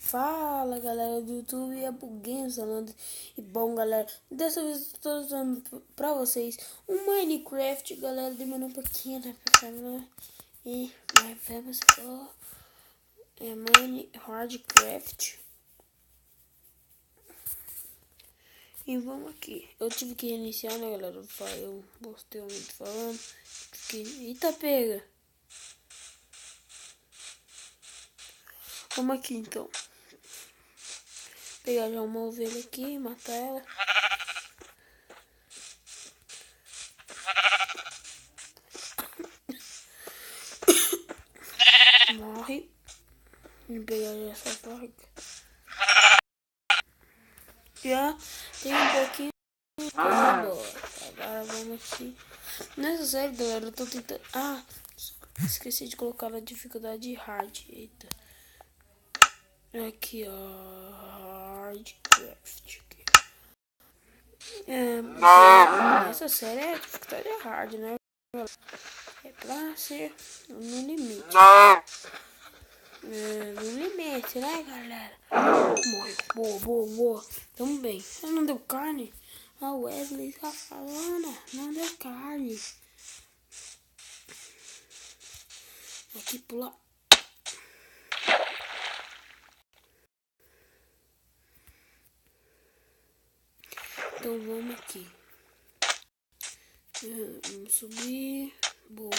Fala galera do YouTube, é Buguinho falando. E bom galera, dessa vez eu tô usando pra vocês um Minecraft, galera. Demorou um pouquinho, né, pra falar. Mas vamos pro Minecraft. E vamos aqui. Eu tive que reiniciar, né galera? Eu postei um vídeo falando. Eita, pega! Vamos aqui então. Pegar já uma ovelha aqui, matar ela. Morre. E pegar já essa faca. Já tem um pouquinho de coisa boa. Agora vamos aqui. Nessa série, galera, eu tô tentando. Esqueci de colocar a dificuldade hard. Eita. Aqui, ó. Hardcraft. Nessa série é dificuldade hard, né? É pra ser no limite. No limite, né, galera? Morreu. Boa. Tamo bem. Não deu carne? A Wesley tá falando. Não deu carne. Aqui, pula. Então vamos aqui. Vamos subir. Boa.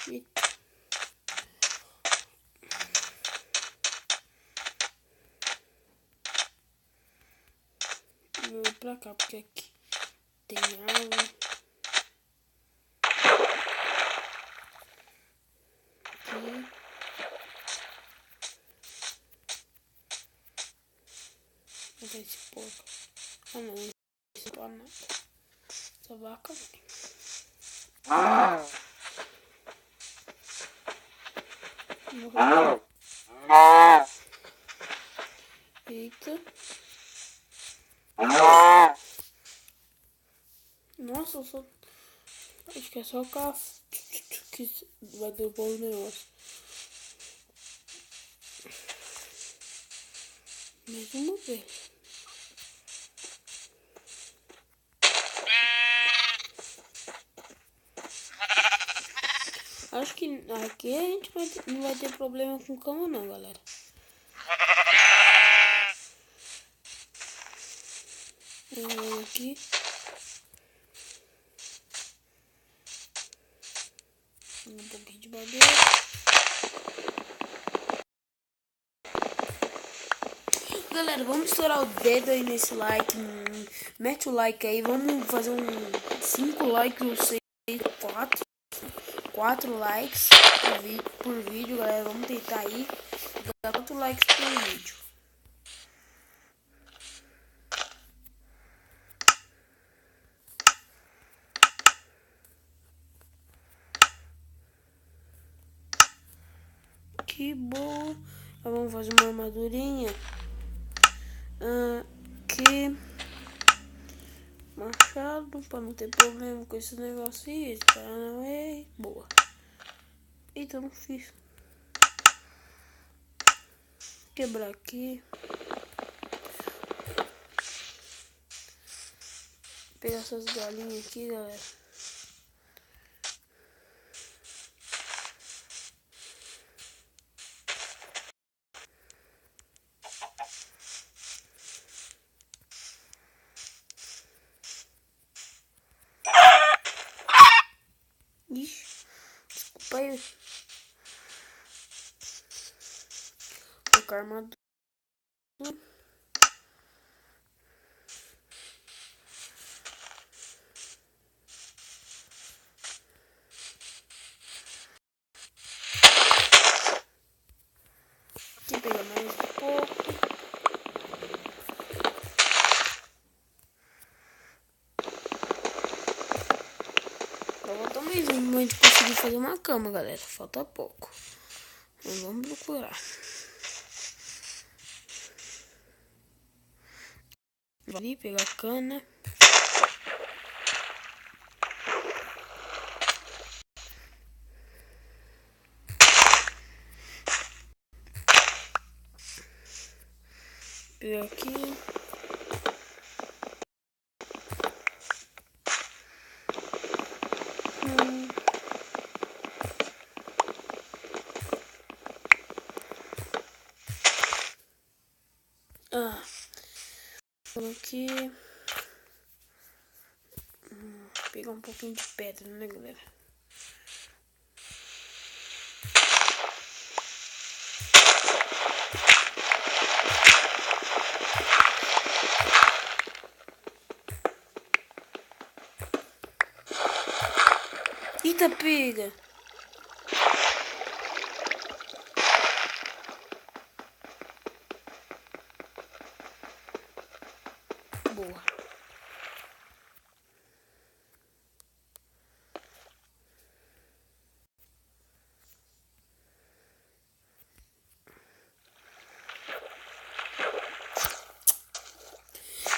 Eita. Vou pra cá, porque aqui tem árvore. Aqui. Cadê esse porco? Não, esse porco não. Essa vaca vem. Morreu. Eita. Nossa, acho que é só o carro que vai derrubar o negócio. Mais uma vez. Acho que aqui a gente não vai ter problema com cama não, galera. Aqui. Um pouquinho de madeira. Galera, vamos estourar o dedo aí nesse like. Mete o like aí. Vamos fazer 5 likes ou 6, 4 likes por vídeo, galera. Vamos tentar aí dar 4 likes por vídeo. Que bom. Vamos fazer uma armadurinha. Aqui. Machado, para não ter problema com esse negocinho. Paranauê. Boa. Eita, não fiz. Quebrar aqui. Pegar essas galinhas aqui, galera. Ixi, desculpa aí. Colocar armadura. Aqui pegar mais um pouco. Falta mais um momento de conseguir fazer uma cama, galera. Falta pouco. Mas vamos procurar. Vou ali pegar a cana. pegar aqui. Aqui. Pegar um pouquinho de pedra, né, galera? Eita, pega! Boa.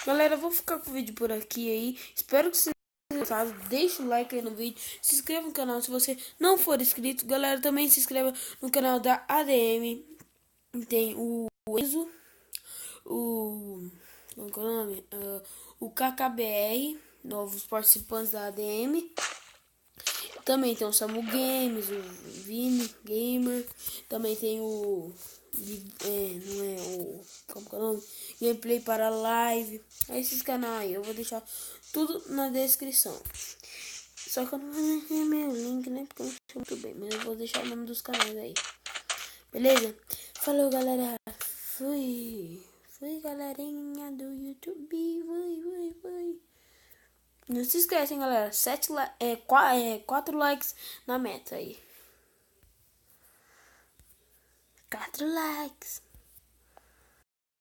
Galera, eu vou ficar com o vídeo por aqui aí. Espero que vocês tenham gostado. Deixa o like aí no vídeo. Se inscreva no canal se você não for inscrito. Galera, também se inscreva no canal da ADM. Tem o Enzo, como é o nome? O KKBR, novos participantes da ADM. Também tem o Samu Games, o Vini Gamer. Também tem o como é o nome? Gameplay para live. É esses canais aí, eu vou deixar tudo na descrição. Só que eu não vou deixar meu link, né? Porque eu não sei muito bem, mas eu vou deixar o nome dos canais aí. Beleza? Falou, galera. Fui galerinha do YouTube. Fui. Não se esquecem, galera. 4 likes na meta aí. 4 likes.